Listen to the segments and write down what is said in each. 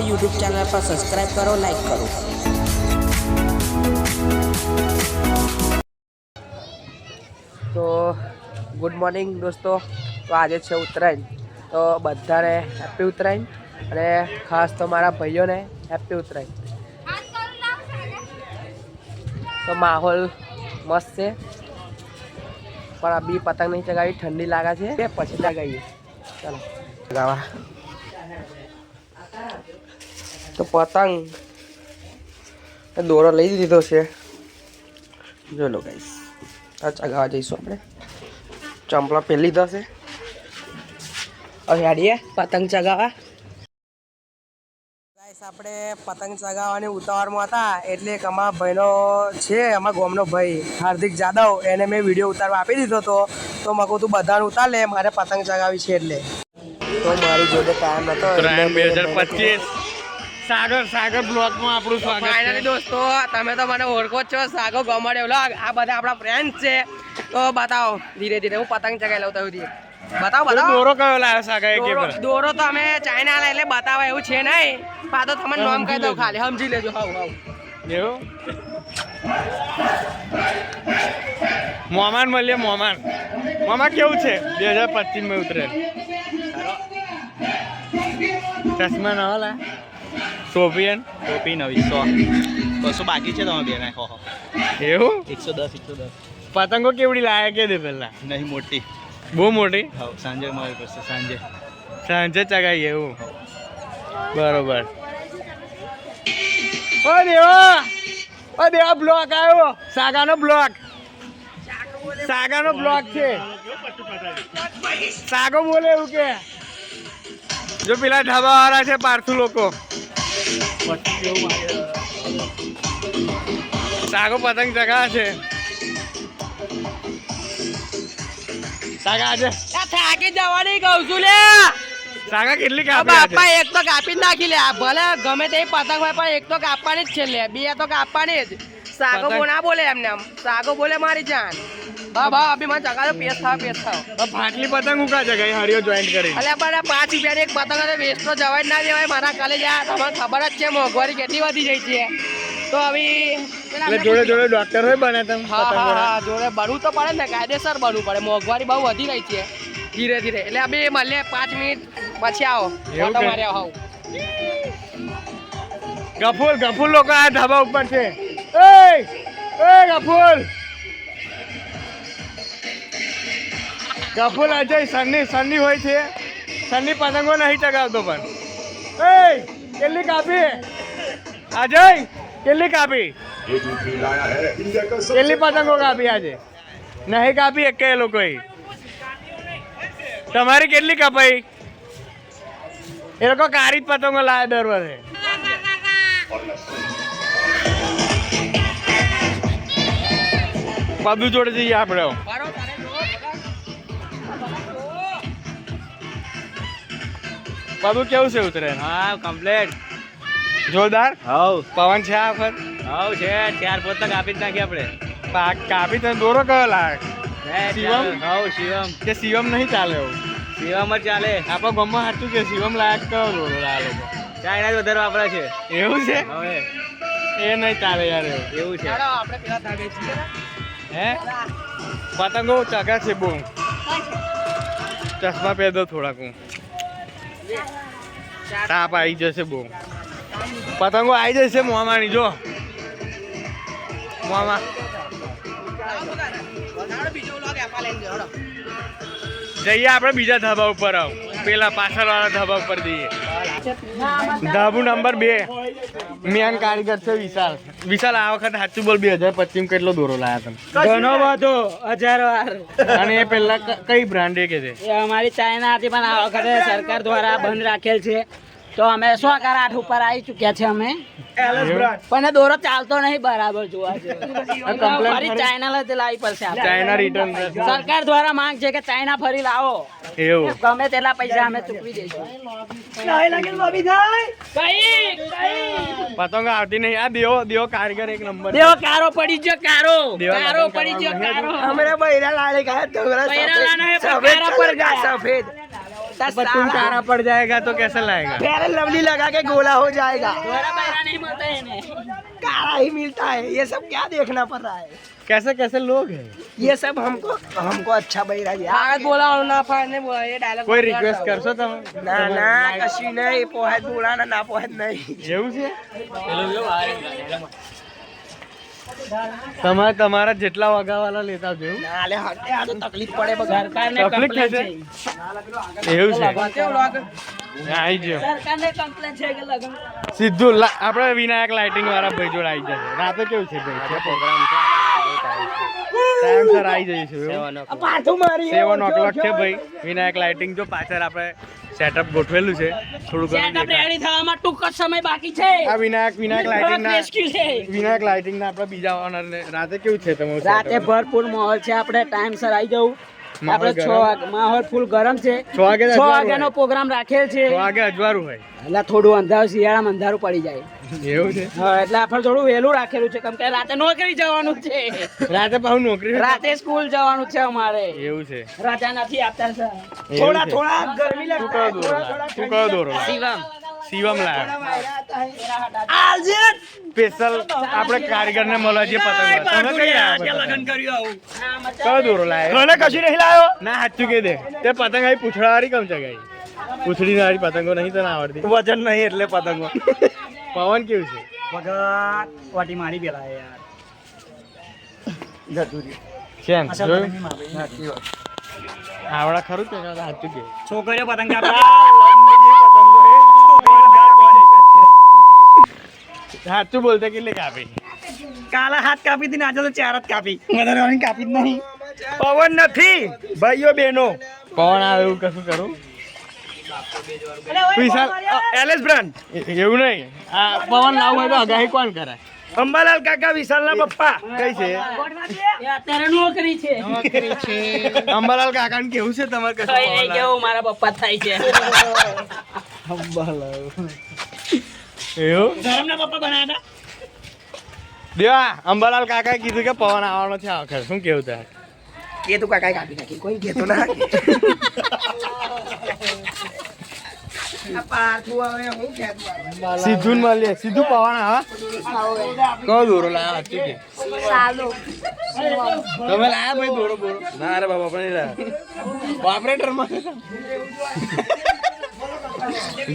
અમારી YouTube channel પર subscribe કરો, લાઈક કરો. તો ગુડ મોર્નિંગ દોસ્તો. તો આજે છે ઉત્તરાયણ, તો બધાને હેપી ઉત્તરાયણ અને ખાસ તો મારા ભાઈઓને હેપી ઉત્તરાયણ. તો માહોલ મસ્ત છે, પણ આ બી પતંગ નહીં ચગાવી, ઠંડી લાગે છે, પછી લગાવીએ. ચાલો ચગાવા. તો પતંગ દોરો લઈ દીધો છે, જો લો ગાઈસ. આ ચગાવવા જઈશું આપણે. ચંપલા પહેરી લીધા છે, હવે હેડીએ પતંગ ચગાવવા. ગાઈસ આપણે પતંગ ચગાવવાની ઉતાવળમાં હતા, એટલે એક અમારા ભાઈનો છે, અમારા ગામનો ભાઈ હાર્દિક જાદવ, એને મેં વિડીયો ઉતારવા આપી દીધો હતો. તો મેં કહું તું બધાને ઉતાર લે, મારે પતંગ ચગાવી છે એટલે. તો મારી જોડે ટાઈમ હતો. 2025 સાગર બ્લોગમાં આપણું સ્વાગત છે. ફાઇનલી દોસ્તો, તમે તો મને ઓળખો જ છો, સાગર ગમાડે વ્લોગ. આ બધા આપણા ફ્રેન્ડ છે. તો બતાવો ધીરે ધીરે, હું પતંગ ચગાવી લઉં તો બતાવો. દોરો કયો લાવ્યો સાગર? દોરો તો અમે ચાઇના લા, એટલે બતાવા એવું છે નહીં. પા તો તમને નામ કહી દઉં, ખાલી સમજી લેજો. હાવ એવું મોમાન મળીએ. મોમાન કેવું છે 2025 માં ઉતરે? ચશ્મા નવા લા. ટોપી નવી 100 બાકી છે તમારે બે નાખો. એવું 110 પતંગો કેવડી લાયા કે દે પેલા? નહીં મોટી, બહુ મોટી. સાંજે મારી પાસે સાંજે ચગાવીએ એવું. બરોબર. ઓ દેવા બ્લોક આવ્યો. સાગાનો બ્લોક છે. સાગો બોલે એવું કે જો પેલા ઢાબા વાળા છે પાર્થુ લોકો. સાગો પતંગ ચગા છે. સાગા આજે થાકી જવાની કહું છું લે. સાગા કેટલી કાપી? બાપા એક તો કાપી જ નાખી લે. ભલે ગમે તે પતંગ હોય, પણ એક તો કાપવાની જ છે લે. બે તો કાપવાની જ. સાગો ના બોલે એમને આમ. સાગો બોલે મારી જાન. બા અભી મને ચગાડો, પેસ થાવ. ફાટલી પતંગ ઉકા જગાઈ હરિયો જોઈન્ટ કરી. અલ્યા પણ 5 રૂપિયાની એક પતંગ હતો, વેસ્ટ તો જવા જ ના દેવાય. મારા કાલે જા, તમને ખબર જ છે મોંઘવારી કેટલી વધી ગઈ છે. તો હવે જોડે ડોક્ટર હોય બને તમે? હા, જોડે બનવું તો પડે ને, કાયદેસર બનવું પડે. મોંઘવારી બહુ વધી ગઈ છે ધીરે ધીરે. એટલે અભી મળીએ 5 મિનિટ પછી આવો. ઓટો મારી આવો. ગફુલ લોકો આ ધાબા ઉપર છે. ગફુલ અજય સન્ની હોય છે. સન્ની પતંગો નહીં ચગાવતો, પણ કેટલી કાપી અજય? કેટલી કાપી? કેટલી પતંગો કાપી આજે? નહીં કાપી એક એ લોકોએ. તમારી કેટલી કપાઈ? એ લોકો કારી જ પતંગો લાવે દર વર્ષે. પદુ જોડે જઈએ આપણે. પદુ કેવું છે ઉતરે? હા કમ્પ્લેટ જોરદાર. પવન છે આ વખત? છે 4 પતંગ કાપી જ નાખી આપણે. કાપી તને દોરો કયો લાગે? શિવમ કે શિવમ નહીં ચાલે એવું? શિવમ જ ચાલે. આપણા ગામમાં સાચું કે શિવમ લાયક કયો દોરો લાવે લોકો? ચાઇના જ વધારે વાપરે છે. એવું છે? હવે એ નહીં ચાલે યાર. એવું છે. આપણે પેલા થાકે છીએ. હે પતંગો ચગા છે બહુ. ચશ્મા પહેર દો થોડાક. હું તાપ આવી જશે બહુ. પતંગો આવી જશે મોમાની. જો મોમા જઈએ આપણે બીજા ધાબા ઉપર. આવ પેલા પાછળ વાળા ધાબા ઉપર જઈએ. ધાબુ નંબર 2 મેન કારીગર છે વિશાલ. આ વખત સાચું બોલ 2025 કેટલો દોરો લાયા તમે? ઘણો બધો 1000 વાર. અને એ પેલા કઈ બ્રાન્ડ કે છે? એ અમારી ચાઇના હતી, પણ આ વખતે સરકાર દ્વારા બંધ રાખેલ છે. તો અમે 108 ઉપર આવી ચુક્યા છે અમે. પણ દોરો ચાલતો નહીં બરાબર. જોવા ફરી ચાઇના લાવી પડશે. ચાઇના રિટર્ન સરકાર દ્વારા માંગ છે કે ચાઇના ફરી લાવો. એવું ગમે તેટલા પૈસા અમે ચૂકવી દઈશું. પતંગ આવતી નહીં. આ દેવો કારીગર એક નંબર. દેવો કારો પડી ગયો. કારો પડી ગયો. હમણાં બૈરા લાડે ગયા બૈરા લાડે પર ગયા. સફેદ तुम कारा पड़ जाएगा तो कैसा लगेगा? फेयर लवली लगा के गोला हो जाएगा, दोहरा बहरा नहीं मिलता है इन्हें। काला ही मिलता है। ये सब क्या देखना पड़ रहा है? कैसे कैसे लोग हैं? ये सब हमको अच्छा बहिरा यार बोला ना फाड़ने बोला ये डायलॉग કોઈ રિક્વેસ્ટ કરશો તમે? ના ના કશી નહીં પોહેત બોલા ના પોહેત નહીં એવું છે? તમારે તમારા જેટલા વગાવાલા લેતા આવજો એવું? ના લે હટે આ તો તકલીફ પડે બગા સરકારને તકલીફ complaint થશે? છે. એવું છે? કેવું લાગે આવી ગયો સરકારને complaint છે કે લગન સીધું આપણે વિનાયક લાઇટિંગ વાળા ભાઈ જોડે આવી જશે. રાતે કેવું છે ભાઈ? છે પ્રોગ્રામ છે ટાઈમસર આવી જઈશું એવું? આ પાછું મારી 7 છે ભાઈ વિનાયક લાઇટિંગ. જો પાછળ આપણે સેટઅપ ગોઠવેલું છે થોડું ઘણું સેટઅપ દેખાય. રેડી થવામાં ટૂંક જ સમય બાકી છે. આ વિનાયક લાઇટિંગ ના રેસ્ક્યુ છે. વિનાયક લાઇટિંગ ના આપણે બીજા ઓનર ને રાતે કેવું છે તમારું રાતે setup? ભરપૂર માહોલ છે, આપણે ટાઈમસર આવી જવું. માહોલ આપણે 6 ગરમ? વાગે માહોલ ફૂલ ગરમ છે. 6 વાગે 6 અજવાળું વાગ્યાનો હોય. પ્રોગ્રામ રાખેલ છે. 6 વાગે અજવાળું હોય એટલે થોડું અંધારું શિયાળામાં અંધારું પડી જાય. એવું છે? હા, એટલે આપણે થોડું વહેલું રાખેલું છે, કેમ કે રાતે નોકરી જવાનું છે. રાતે પાછું નોકરી હોય? રાતે સ્કૂલ જવાનું છે અમારે. એવું છે? રજા નથી આપતા સર. એવું છે? થોડા ગરમી તું કયો દોરો લાવ્યો? તું કયો દોરો લાવ્યો? શિવમ લાવ્યો. સ્પેશિયલ આપણે કારીગરને મળવા જે પતંગ હોય. તમે કઈ લાવ્યા પતંગ? કયો દોરો લાવ્યો? મને કશું નહીં લાવ્યો ના સાચું કહી દે. તે પતંગ આવી પૂછડા વાળી કમ ચગાઈ? પૂછડી વાળી પતંગો નહીં તને આવડતી? વજન નહીં એટલે પતંગો પવન કેવું છે? ભગત વાટી મારી પેલા યાર છે ને? જોયું? આવડા ખરું કે સાચું કે? છોકરીઓ પતંગ સાચું બોલતે કેટલી કાપી? કાલા હાથ કાપી હતી ને આજે તો 4 હાથ કાપી વધારે કાપી જ નહીં. પવન નથી ભાઈઓ બહેનો. પવન આવે એવું કશું કરું? વિશાલ એલએસ બ્રાન્ડ એવું નહીં. આ પવન લાવવું હોય તો આગાહી કોણ કરે? અંબાલાલ કાકા વિશાલના પપ્પા કઈ છે? એ અત્યારે નોકરી છે. અંબાલાલ કાકા ને કેવું છે તમારે કશું કઈ પવન નહીં લાવે? કેવું, મારા પપ્પા જ થાય છે. એવું? ધરમના પપ્પા બનાવ્યા દેવા અંબાલાલ કાકાએ કીધું કે પવન આવવાનો છે આ વખતે. શું કેવું તારે? એ તો કાકા કાપી નાખી કોઈ કહેતો ના આ પાછું આવે હું કહેતું આવે સીધું મળીએ સીધું પવન આવે. કયો દોરો લાયા? સાચું કે? તમે લાયા ભાઈ દોરો બોરો? ના અરે બાપા પણ નહીં લાયા. ઓપરેટરમાં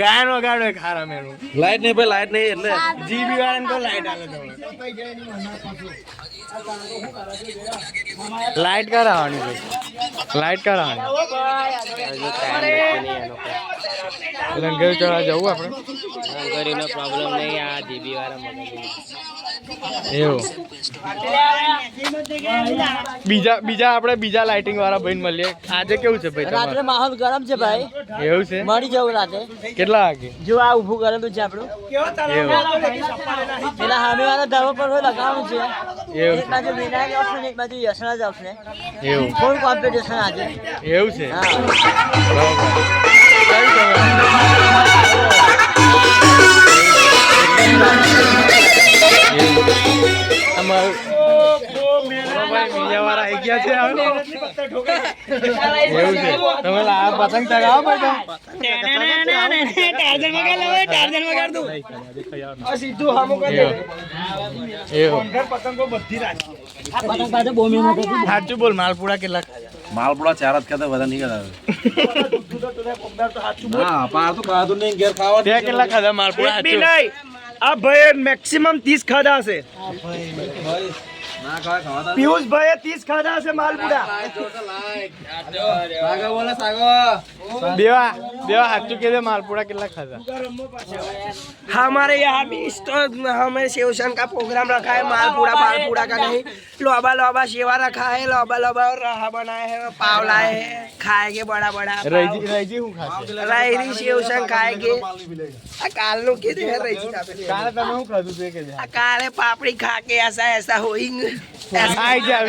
ગાયન વગાડો એક હારા મેનું. લાઈટ નહીં ભાઈ, લાઈટ નહીં એટલે જીબી વાળાને તો લાઈટ આવે તમે. લાઈટ કરાવવાની ભાઈ, લાઈટ કરાવવાની. લંગર ચડવા જવું આપણે? પ્રોબ્લેમ નહીં. આ જીબી વાળા એવું બીજા આપણે બીજા લાઇટિંગ વાળા ભાઈ મળીએ. આજે કેવું છે ભાઈ રાત્રે તમારે? માહોલ ગરમ છે ભાઈ, એવું છે? મળી જવું રાતે. કેટલા વાગે? જો આ ઊભું કરેલું છે આપણું, એવું પેલા સામે વાળા ધાબા પર હોય લગાવવાનું છે. એવું એક બાજુ વિનાયક આવશે ને એક બાજુ યશરાજ આવશે. છે એવું ફૂલ કોમ્પિટિશન આજે. એવું છે? હા. બરાબર. કઈ તમારે? અમારું મીડિયાવાળા આવી ગયા છે હવે. એવું છે? તમે પતંગ ચગાવો ભાઈ? સીધું હામું કરી દે. એવું પતંગો બધી રાખી આ પતંગ પાસે બહુ મહેનત હતી. સાચું બોલ. માલપુડા કેટલા ખાધા? માલપુડા 4 જ ખાતા, બધા નહીં ખાતા. હા પાર તો ખાધું નહીં, ઘેર ખાવા તે કેટલા ખાધા માલપુડા? બી સાચું. નહીં આ ભાઈ મેક્સિમમ 30 ખાધા હશે. ના ખાવા પિયુષ ભાઈએ 30 ખાધા હશે માલપુડા. સાગર બોલે સાગર. દેવા સાચું કે માલપુડા કેટલા ખાધા? हमारे यहाँ भी हमें सेवसन का प्रोग्राम रखा है. मालपुड़ा मालपुड़ा का नहीं, लोबा लोबा सेवा रखा है. लोबा लोबा और रहा बनाए हैं, पाव लाए हैं, खाएंगे बड़ा बड़ा पाव. રઈજી હું ખાશે? रायरी सेवसन खाएंगे. आ काल नु के दे रईजी ना पे. કાલે તમે શું ખાધું તે કે आ काले पापड़ी खा के ऐसा ऐसा होइंगे. આઈ જા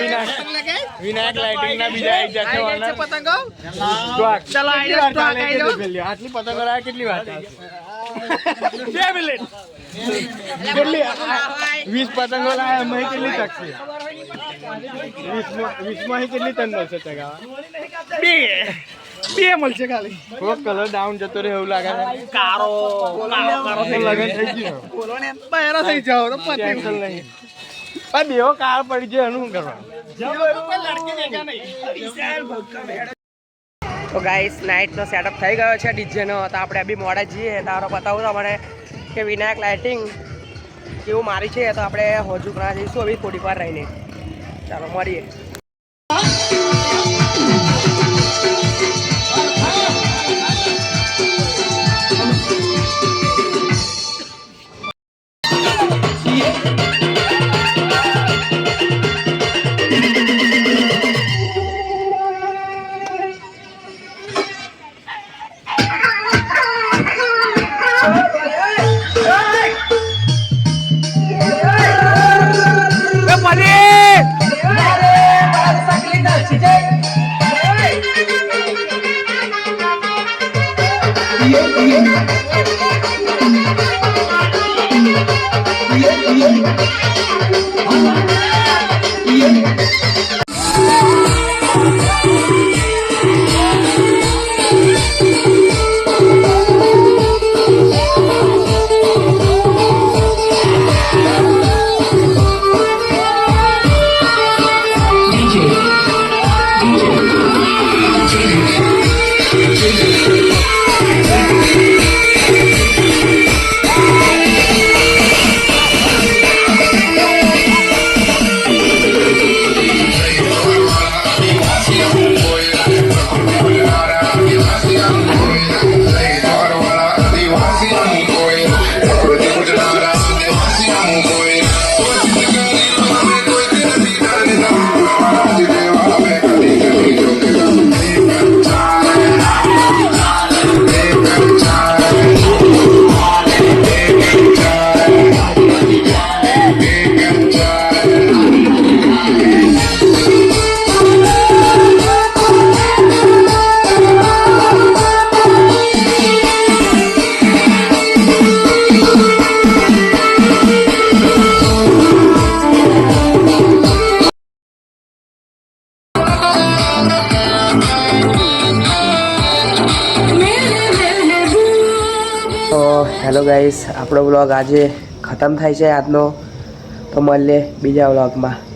વિનાયક લાઇટિંગ ના બીજા આઈ જશે વાળા पतंगो ચલો આઈ જા આટલી પતંગો લાયા કેટલી વાર ચાલશે? 2 મિનિટ કેટલી 20 પતંગો લાયા મહી કેટલી તકશે? 20 માં કેટલી ટન મળશે ચગાવા? 2 બે મળશે ખાલી. થોડો કલર ડાઉન જતો રહે એવું લાગે છે. કારો લગન થઈ ગયું. બહેરા થઈ જાઓ તો ટેન્શન નહીં. પણ બેવો કાર પડી જાય એનું શું કરવાનું? તો ગાઈસ નાઇટનો સેટઅપ થઈ ગયો છે ડીજેનો. તો આપણે બી મોડા જઈએ તારો બતાવું તમારે કે વિનાયક લાઇટિંગ કેવું મારી છે. તો આપણે હજુ ઘણા જઈશું હવે થોડીક વાર રહીને. ચાલો મળીએ. તો હેલો ગાઈસ, આપણો બ્લોગ આજે ખતમ થાય છે આજનો. તો મળીએ બીજા વ્લોગમાં.